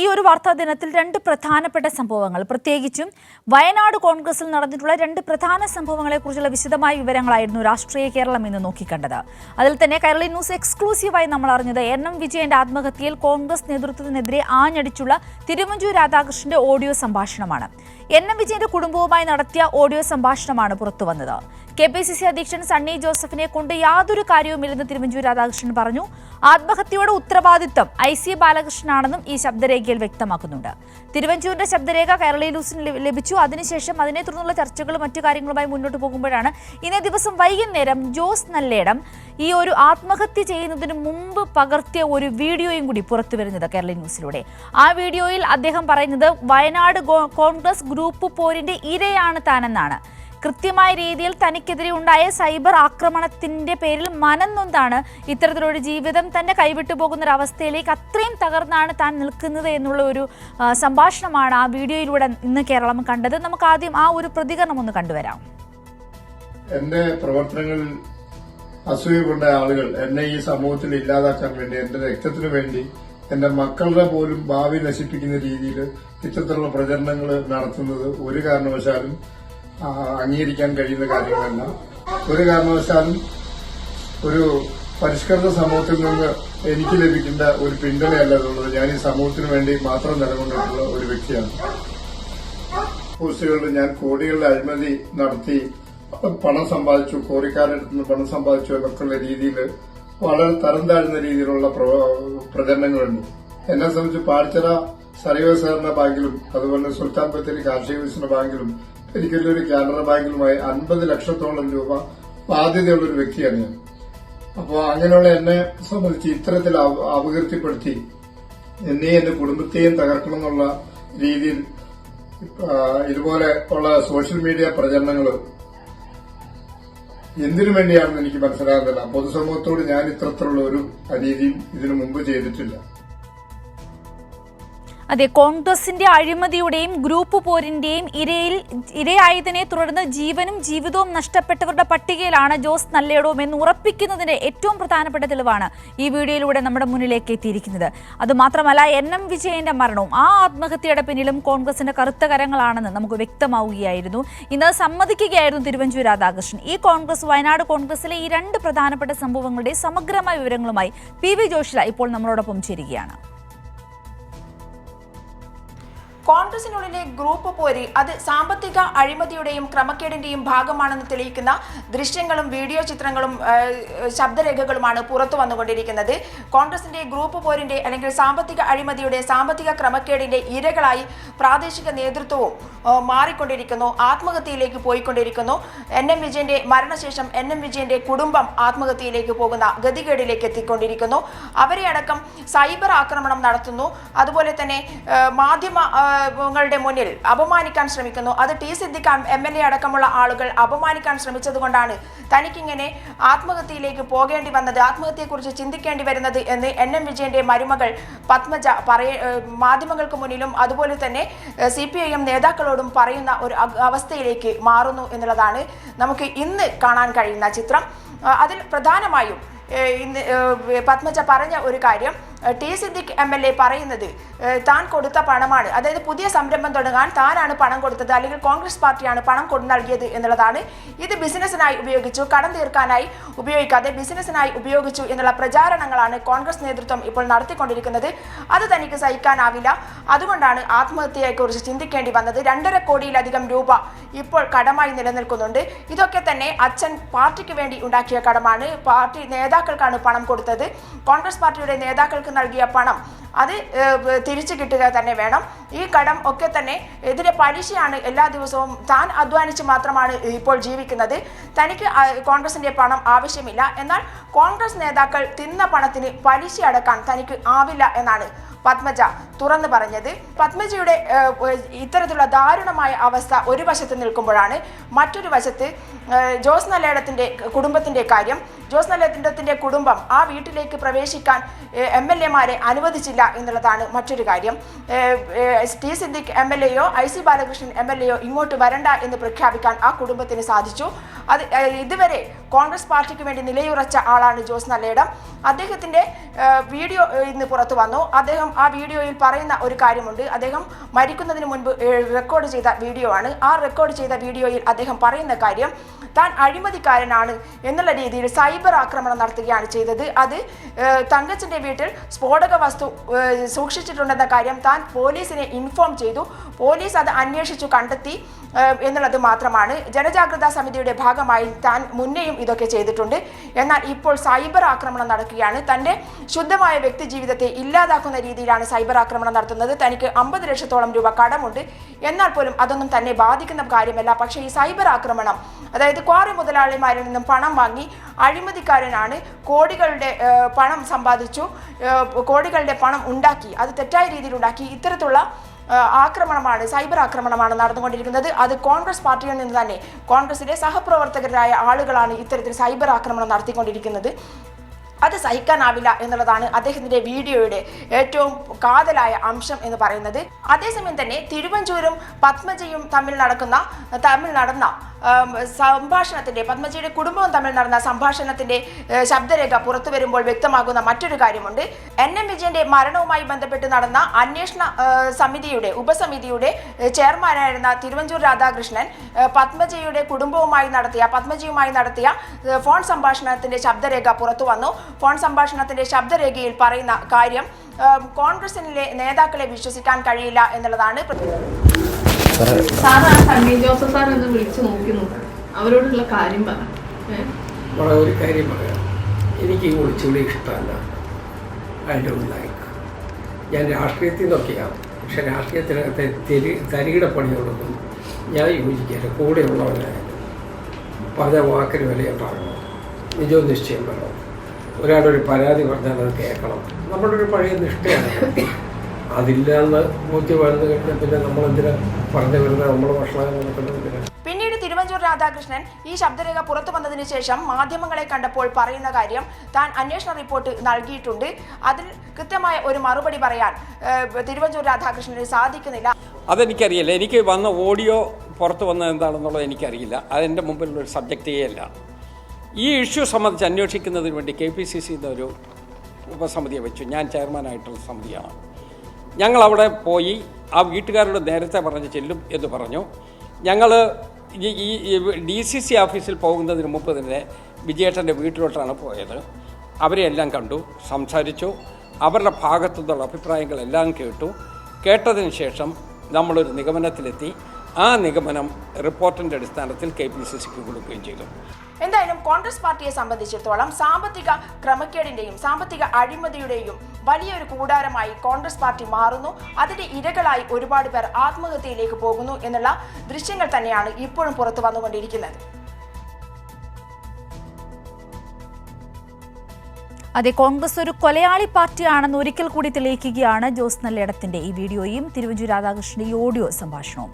ഈ ഒരു വാർത്താ ദിനത്തിൽ രണ്ട് പ്രധാനപ്പെട്ട സംഭവങ്ങൾ, പ്രത്യേകിച്ചും വയനാട് കോൺഗ്രസിൽ നടന്നിട്ടുള്ള രണ്ട് പ്രധാന സംഭവങ്ങളെക്കുറിച്ചുള്ള വിശദമായ വിവരങ്ങളായിരുന്നു രാഷ്ട്രീയ കേരളം ഇന്ന് നോക്കിക്കണ്ടത്. അതിൽ തന്നെ കൈരളി ന്യൂസ് എക്സ്ക്ലൂസീവായി നമ്മൾ അറിഞ്ഞത് NM വിജയന്റെ ആത്മഹത്യയിൽ കോൺഗ്രസ് നേതൃത്വത്തിനെതിരെ ആഞ്ഞടിച്ചുള്ള തിരുവഞ്ചൂർ രാധാകൃഷ്ണന്റെ ഓഡിയോ സംഭാഷണമാണ്. NM വിജയന്റെ കുടുംബവുമായി നടത്തിയ ഓഡിയോ സംഭാഷണമാണ് പുറത്തുവന്നത്. KPCC അധ്യക്ഷൻ സണ്ണി ജോസഫിനെ കൊണ്ട് യാതൊരു കാര്യവുമില്ലെന്ന് തിരുവഞ്ചൂർ രാധാകൃഷ്ണൻ പറഞ്ഞു. ആത്മഹത്യയുടെ ഉത്തരവാദിത്തം IC ബാലകൃഷ്ണനാണെന്നും ഈ ശബ്ദരേഖയിൽ വ്യക്തമാക്കുന്നുണ്ട്. തിരുവഞ്ചൂരിന്റെ ശബ്ദരേഖ കൈരളി ന്യൂസിന് ലഭിച്ചു. അതിനുശേഷം അതിനെ തുടർന്നുള്ള ചർച്ചകളും മറ്റു കാര്യങ്ങളുമായി മുന്നോട്ട് പോകുമ്പോഴാണ് ഇന്നേ ദിവസം വൈകുന്നേരം ജോസ് നല്ലേടം ഈ ഒരു ആത്മഹത്യ ചെയ്യുന്നതിന് മുമ്പ് പകർത്തിയ ഒരു വീഡിയോയും കൂടി പുറത്തു വരുന്നത് കൈരളി ന്യൂസിലൂടെ. ആ വീഡിയോയിൽ അദ്ദേഹം പറയുന്നത് വയനാട് കോൺഗ്രസ് ഗ്രൂപ്പ് പോരിന്റെ ഇരയാണ് താനെന്നാണ്. കൃത്യമായ രീതിയിൽ തനിക്കെതിരെ ഉണ്ടായ സൈബർ ആക്രമണത്തിന്റെ പേരിൽ മനംനൊന്താണ് ഇത്തരത്തിലൊരു ജീവിതം തന്നെ കൈവിട്ടു പോകുന്ന ഒരു അവസ്ഥയിലേക്ക് അത്രയും തകർന്നാണ് താൻ നിൽക്കുന്നത് എന്നുള്ള ഒരു സംഭാഷണമാണ് ആ വീഡിയോയിലൂടെ ഇന്ന് കേരളം കണ്ടത്. നമുക്ക് ആദ്യം ആ ഒരു പ്രതികരണം ഒന്ന് കണ്ടുവരാം. എന്റെ പ്രവർത്തനങ്ങളിൽ അസൂയ കൊണ്ട ആളുകൾ എന്നെ ഈ സമൂഹത്തിൽ ഇല്ലാതാക്കാൻ വേണ്ടി, എന്റെ രക്തത്തിനു വേണ്ടി, എന്റെ മക്കളുടെ പോലും ഭാവി നശിപ്പിക്കുന്ന രീതിയിൽ ഇത്തരത്തിലുള്ള പ്രചരണങ്ങൾ നടത്തുന്നത് ഒരു കാരണവശാലും അംഗീകരിക്കാൻ കഴിയുന്ന കാര്യങ്ങളല്ല. ഒരു കാരണവശാലും ഒരു പരിഷ്കൃത സമൂഹത്തിൽ നിന്ന് എനിക്ക് ലഭിക്കേണ്ട ഒരു പിന്തുണയല്ല എന്നുള്ളത്. ഞാൻ ഈ സമൂഹത്തിന് വേണ്ടി മാത്രം നിലകൊണ്ടിട്ടുള്ള ഒരു വ്യക്തിയാണ്. പോസ്റ്റുകളിൽ ഞാൻ കോടികളുടെ അഴിമതി നടത്തി പണം സമ്പാദിച്ചു, കോടിക്കാരുടെ അടുത്ത് നിന്ന് പണം സമ്പാദിച്ചു എന്നൊക്കെയുള്ള രീതിയിൽ വളരെ തരം താഴ്ന്ന രീതിയിലുള്ള പ്രചരണങ്ങളുണ്ട്. എന്നെ സംബന്ധിച്ച് പാടിച്ചിറ സർവീസ് സഹകരണ ബാങ്കിലും അതുപോലെ സുൽത്താൻ ബത്തേരി കാർഷിക വികസന ബാങ്കിലും ഒരിക്കലൊരു കാനറ ബാങ്കിലുമായി 50 ലക്ഷത്തോളം രൂപ ബാധ്യതയുള്ളൊരു വ്യക്തിയാണ് ഞാൻ. അപ്പോൾ അങ്ങനെയുള്ള എന്നെ സംബന്ധിച്ച് ഇത്തരത്തിൽ അപകീർത്തിപ്പെടുത്തി എന്നെയും എന്റെ കുടുംബത്തെയും തകർക്കണം എന്നുള്ള രീതിയിൽ ഇതുപോലെ ഉള്ള സോഷ്യൽ മീഡിയ പ്രചരണങ്ങൾ എന്തിനു വേണ്ടിയാണെന്ന് എനിക്ക് മനസ്സിലാകുന്നില്ല. പൊതുസമൂഹത്തോട് ഞാൻ ഇത്തരത്തിലുള്ള ഒരു അനീതിയും ഇതിനു മുമ്പ് ചെയ്തിട്ടില്ല. അതെ, കോൺഗ്രസിന്റെ അഴിമതിയുടെയും ഗ്രൂപ്പ് പോരിന്റെയും ഇരയായതിനെ തുടർന്ന് ജീവനും ജീവിതവും നഷ്ടപ്പെട്ടവരുടെ പട്ടികയിലാണ് ജോസ് നല്ലേടവും എന്ന് ഉറപ്പിക്കുന്നതിന്റെ ഏറ്റവും പ്രധാനപ്പെട്ട തെളിവാണ് ഈ വീഡിയോയിലൂടെ നമ്മുടെ മുന്നിലേക്ക് എത്തിയിരിക്കുന്നത്. അതുമാത്രമല്ല, NM വിജയന്റെ മരണവും ആ ആത്മഹത്യയുടെ പിന്നിലും കോൺഗ്രസിന്റെ കറുത്ത കരങ്ങളാണെന്ന് നമുക്ക് വ്യക്തമാവുകയായിരുന്നു. ഇന്ന് സമ്മതിക്കുകയായിരുന്നു തിരുവഞ്ചൂർ രാധാകൃഷ്ണൻ. ഈ വയനാട് കോൺഗ്രസിലെ ഈ രണ്ട് പ്രധാനപ്പെട്ട സംഭവങ്ങളുടെ സമഗ്രമായ വിവരങ്ങളുമായി PV ജോഷില ഇപ്പോൾ നമ്മളോടൊപ്പം ചേരുകയാണ്. കോൺഗ്രസിനുള്ളിലെ ഗ്രൂപ്പ് പോര് അത് സാമ്പത്തിക അഴിമതിയുടെയും ക്രമക്കേടിന്റെയും ഭാഗമാണെന്ന് തെളിയിക്കുന്ന ദൃശ്യങ്ങളും വീഡിയോ ചിത്രങ്ങളും ശബ്ദരേഖകളുമാണ് പുറത്തു വന്നുകൊണ്ടിരിക്കുന്നത്. കോൺഗ്രസിന്റെ ഗ്രൂപ്പ് പോരിന്റെ അല്ലെങ്കിൽ സാമ്പത്തിക അഴിമതിയുടെ സാമ്പത്തിക ക്രമക്കേടിന്റെ ഇരകളായി പ്രാദേശിക നേതൃത്വവും മാറിക്കൊണ്ടിരിക്കുന്നു, ആത്മഹത്യയിലേക്ക് പോയിക്കൊണ്ടിരിക്കുന്നു. NM വിജയന്റെ മരണശേഷം NM വിജയന്റെ കുടുംബം ആത്മഹത്യയിലേക്ക് പോകുന്ന ഗതികേടിലേക്ക് എത്തിക്കൊണ്ടിരിക്കുന്നു. അവരെ അടക്കം സൈബർ ആക്രമണം നടത്തുന്നു. അതുപോലെ തന്നെ മാധ്യമങ്ങളുടെ മുന്നിൽ അപമാനിക്കാൻ ശ്രമിക്കുന്നു. അത് T സിദ്ദിഖ് MLA അടക്കമുള്ള ആളുകൾ അപമാനിക്കാൻ ശ്രമിച്ചതുകൊണ്ടാണ് തനിക്കിങ്ങനെ ആത്മഹത്യയിലേക്ക് പോകേണ്ടി വന്നത്, ആത്മഹത്യയെക്കുറിച്ച് ചിന്തിക്കേണ്ടി വരുന്നത് എന്ന് NM വിജയന്റെ മരുമകൾ പത്മജ മാധ്യമങ്ങൾക്ക് മുന്നിലും അതുപോലെ തന്നെ CPIM നേതാക്കളോടും പറയുന്ന ഒരു അവസ്ഥയിലേക്ക് മാറുന്നു എന്നുള്ളതാണ് നമുക്ക് ഇന്ന് കാണാൻ കഴിയുന്ന ചിത്രം. അതിൽ പ്രധാനമായും ഇന്ന് പത്മജ പറഞ്ഞ ഒരു കാര്യം, T സിദ്ദിഖ് MLA പറയുന്നത് താൻ കൊടുത്ത പണമാണ്, അതായത് പുതിയ സംരംഭം തുടങ്ങാൻ താനാണ് പണം കൊടുത്തത്, അല്ലെങ്കിൽ കോൺഗ്രസ് പാർട്ടിയാണ് പണം കൊണ്ടു നൽകിയത് എന്നുള്ളതാണ്. ഇത് ബിസിനസ്സിനായി ഉപയോഗിച്ചു, കടം തീർക്കാനായി ഉപയോഗിക്കാതെ ബിസിനസ്സിനായി ഉപയോഗിച്ചു എന്നുള്ള പ്രചാരണങ്ങളാണ് കോൺഗ്രസ് നേതൃത്വം ഇപ്പോൾ നടത്തിക്കൊണ്ടിരിക്കുന്നത്. അത് തനിക്ക് സഹിക്കാനാവില്ല, അതുകൊണ്ടാണ് ആത്മഹത്യയെക്കുറിച്ച് ചിന്തിക്കേണ്ടി വന്നത്. 2.5 കോടിയിലധികം രൂപ ഇപ്പോൾ കടമായി നിലനിൽക്കുന്നുണ്ട്. ഇതൊക്കെ തന്നെ അച്ഛൻ പാർട്ടിക്ക് വേണ്ടി ഉണ്ടാക്കിയ കടമാണ്, പാർട്ടി നേതാക്കൾക്കാണ് പണം കൊടുത്തത്. കോൺഗ്രസ് പാർട്ടിയുടെ നേതാക്കൾക്ക് നൽകിയ പണം അത് തിരിച്ചു കിട്ടുക തന്നെ വേണം. ഈ കടം ഒക്കെ തന്നെ ഇതിന്റെ പലിശയാണ്. എല്ലാ ദിവസവും താൻ അധ്വാനിച്ച് മാത്രമാണ് ഇപ്പോൾ ജീവിക്കുന്നത്. തനിക്ക് കോൺഗ്രസിന്റെ പണം ആവശ്യമില്ല, എന്നാൽ കോൺഗ്രസ് നേതാക്കൾ തിന്ന പണത്തിന് പലിശ അടക്കാൻ തനിക്ക് ആവില്ല എന്നാണ് പത്മജ തുറന്നു പറഞ്ഞത്. പത്മജയുടെ ഇത്തരത്തിലുള്ള ദാരുണമായ അവസ്ഥ ഒരു വശത്ത് നിൽക്കുമ്പോഴാണ് മറ്റൊരു വശത്ത് ജോസ് നല്ലേടത്തിന്റെ കുടുംബത്തിന്റെ കാര്യം. ജോസ് നല്ലടത്തിന്റെ കുടുംബം ആ വീട്ടിലേക്ക് പ്രവേശിക്കാൻ MLA-മാരെ അനുവദിച്ചില്ല എന്നുള്ളതാണ് മറ്റൊരു കാര്യം. ടി സിദ്ദിഖ് MLA-യോ IC ബാലകൃഷ്ണൻ MLA-യോ ഇങ്ങോട്ട് വരണ്ട എന്ന് പ്രഖ്യാപിക്കാൻ ആ കുടുംബത്തിന് സാധിച്ചു. അത് ഇതുവരെ കോൺഗ്രസ് പാർട്ടിക്ക് വേണ്ടി നിലയുറച്ച ആളാണ് ജോസ് നല്ലയിടം. അദ്ദേഹത്തിന്റെ വീഡിയോ ഇന്ന് പുറത്തു വന്നു. അദ്ദേഹം ആ വീഡിയോയിൽ പറയുന്ന ഒരു കാര്യമുണ്ട്. അദ്ദേഹം മരിക്കുന്നതിന് മുൻപ് റെക്കോർഡ് ചെയ്ത വീഡിയോ ആണ്. ആ റെക്കോർഡ് ചെയ്ത വീഡിയോയിൽ അദ്ദേഹം പറയുന്ന കാര്യം താൻ അഴിമതിക്കാരനാണ് എന്നുള്ള രീതിയിൽ സൈബർ ആക്രമണം നടത്തുകയാണ് ചെയ്തത്. അത് തങ്കച്ചന്റെ വീട്ടിൽ സ്ഫോടക വസ്തു സൂക്ഷിച്ചിട്ടുണ്ടെന്ന കാര്യം താൻ പോലീസിനെ ഇൻഫോം ചെയ്തു. പോലീസ് അത് അന്വേഷിച്ചു കണ്ടെത്തി എന്നുള്ളത് മാത്രമാണ്. ജനജാഗ്രതാ സമിതിയുടെ ഭാഗമായി താൻ മുന്നേയും ഇതൊക്കെ ചെയ്തിട്ടുണ്ട്. എന്നാൽ ഇപ്പോൾ സൈബർ ആക്രമണം നടക്കുകയാണ്. തൻ്റെ ശുദ്ധമായ വ്യക്തി ജീവിതത്തെ ഇല്ലാതാക്കുന്ന രീതിയിലാണ് സൈബർ ആക്രമണം നടത്തുന്നത്. തനിക്ക് 50 ലക്ഷത്തോളം രൂപ കടമുണ്ട്. എന്നാൽ പോലും അതൊന്നും തന്നെ ബാധിക്കുന്ന കാര്യമല്ല. പക്ഷേ ഈ സൈബർ ആക്രമണം, അതായത് ക്വാറി മുതലാളിമാരിൽ നിന്നും പണം വാങ്ങി അഴിമതിക്കാരനാണ്, കോടികളുടെ പണം സമ്പാദിച്ചു, കോടികളുടെ പണം ഉണ്ടാക്കി, അത് തെറ്റായ രീതിയിൽ ഉണ്ടാക്കി, ഇത്തരത്തിലുള്ള ആക്രമണമാണ്, സൈബർ ആക്രമണമാണ് നടന്നുകൊണ്ടിരിക്കുന്നത്. അത് കോൺഗ്രസ് പാർട്ടിയിൽ നിന്ന് തന്നെ കോൺഗ്രസിലെ സഹപ്രവർത്തകരായ ആളുകളാണ് ഇത്തരത്തിൽ സൈബർ ആക്രമണം നടത്തിക്കൊണ്ടിരിക്കുന്നത്. അത് സഹിക്കാനാവില്ല എന്നുള്ളതാണ് അദ്ദേഹത്തിന്റെ വീഡിയോയുടെ ഏറ്റവും കാതലായ അംശം എന്ന് പറയുന്നത്. അതേസമയം തന്നെ തിരുവഞ്ചൂരും പത്മജയും തമ്മിൽ നടന്ന സംഭാഷണത്തിന്റെ, പത്മജിയുടെ കുടുംബവും തമ്മിൽ നടന്ന സംഭാഷണത്തിന്റെ ശബ്ദരേഖ പുറത്തു വരുമ്പോൾ വ്യക്തമാകുന്ന മറ്റൊരു കാര്യമുണ്ട്. NM വിജയന്റെ മരണവുമായി ബന്ധപ്പെട്ട് നടന്ന അന്വേഷണ സമിതിയുടെ ഉപസമിതിയുടെ ചെയർമാനായിരുന്ന തിരുവഞ്ചൂർ രാധാകൃഷ്ണൻ പത്മജിയുടെ പത്മജിയുമായി നടത്തിയ ഫോൺ സംഭാഷണത്തിന്റെ ശബ്ദരേഖ പുറത്തു വന്നു. ഫോൺ സംഭാഷണത്തിന്റെ ശബ്ദരേഖയിൽ പറയുന്ന കാര്യം കോൺഗ്രസിലെ നേതാക്കളെ വിശ്വസിക്കാൻ കഴിയില്ല എന്നുള്ളതാണ്. സണ്ണി ജോസഫ് സാർ എന്ന് വിളിച്ചു നോക്കുന്നു, അവരോടുള്ള കാര്യം ഒരു കാര്യം പറയാം. എനിക്ക് ഈ ഒളിച്ചുകൂടി ഇഷ്ടമല്ല. I don't like. ഞാൻ രാഷ്ട്രീയത്തിൽ നിന്നൊക്കെയാണ്, പക്ഷെ രാഷ്ട്രീയത്തിനകത്തെ തരികിട പണിയോടൊന്നും ഞാൻ യോജിക്കില്ല. കൂടെയുള്ളവരായാലും പറഞ്ഞ വാക്കിന് വിലയുണ്ടാകണം, നിജവും നിശ്ചയം വേണം. ഒരാളൊരു പരാതി പറഞ്ഞാൽ അത് കേൾക്കണം. നമ്മുടെ ഒരു പഴയ നിഷ്ഠയാണ്. അതില്ലാന്ന് ബോധ്യം വന്നു കഴിഞ്ഞാൽ പിന്നെ നമ്മളെന്തിനാ പറഞ്ഞു വരുന്നത്, നമ്മൾ ഭക്ഷണം നടക്കുന്നത്. പിന്നീട് തിരുവഞ്ചൂർ രാധാകൃഷ്ണൻ ഈ ശബ്ദരേഖ പുറത്തു വന്നതിന് ശേഷം മാധ്യമങ്ങളെ കണ്ടപ്പോൾ പറയുന്ന കാര്യം, താൻ അന്വേഷണ റിപ്പോർട്ട് നൽകിയിട്ടുണ്ട്, അതിൽ കൃത്യമായ ഒരു മറുപടി പറയാൻ തിരുവഞ്ചൂർ രാധാകൃഷ്ണന് സാധിക്കുന്നില്ല. അതെനിക്കറിയില്ല. എനിക്ക് വന്ന ഓഡിയോ പുറത്തു വന്നത് എന്താണെന്നുള്ളത് എനിക്കറിയില്ല. അതെൻ്റെ മുമ്പിലുള്ളൊരു സബ്ജക്റ്റേ അല്ല. ഈ ഇഷ്യൂ സംബന്ധിച്ച് അന്വേഷിക്കുന്നതിന് വേണ്ടി KPCC ഒരു ഉപസമിതിയെ വെച്ചു. ഞാൻ ചെയർമാനായിട്ടുള്ള സമിതിയാണ്. ഞങ്ങൾ അവിടെ പോയി ആ വീട്ടുകാരോട് നേരത്തെ പറഞ്ഞ് ചെല്ലും എന്ന് പറഞ്ഞു. ഞങ്ങൾ ഈ DCC ഓഫീസിൽ പോകുന്നതിന് മുമ്പ് തന്നെ വിജയേട്ടൻ്റെ വീട്ടിലോട്ടാണ് പോയത്. അവരെയെല്ലാം കണ്ടു, സംസാരിച്ചു, അവരുടെ ഭാഗത്തു നിന്നുള്ള അഭിപ്രായങ്ങളെല്ലാം കേട്ടതിന് ശേഷം നമ്മളൊരു നിഗമനത്തിലെത്തി. ആ നിഗമനം റിപ്പോർട്ടിൻ്റെ അടിസ്ഥാനത്തിൽ KPCCക്ക് കൊടുക്കുകയും ചെയ്തു. എന്തായാലും കോൺഗ്രസ് പാർട്ടിയെ സംബന്ധിച്ചിടത്തോളം സാമ്പത്തിക ക്രമക്കേടിന്റെയും സാമ്പത്തിക അഴിമതിയുടെയും വലിയൊരു കൂടാരമായി കോൺഗ്രസ് പാർട്ടി മാറുന്നു. അതിന്റെ ഇരകളായി ഒരുപാട് പേർ ആത്മഹത്യയിലേക്ക് പോകുന്നു എന്നുള്ള ദൃശ്യങ്ങൾ തന്നെയാണ് ഇപ്പോഴും പുറത്തു വന്നുകൊണ്ടിരിക്കുന്നത്. അതെ, കോൺഗ്രസ് ഒരു കൊലയാളി പാർട്ടിയാണെന്ന് ഒരിക്കൽ കൂടി തെളിയിക്കുകയാണ് ജോസ് നല്ലയിടത്തിന്റെ ഈ വീഡിയോയും തിരുവഞ്ചൂർ രാധാകൃഷ്ണന്റെ ഈ ഓഡിയോ സംഭാഷണവും.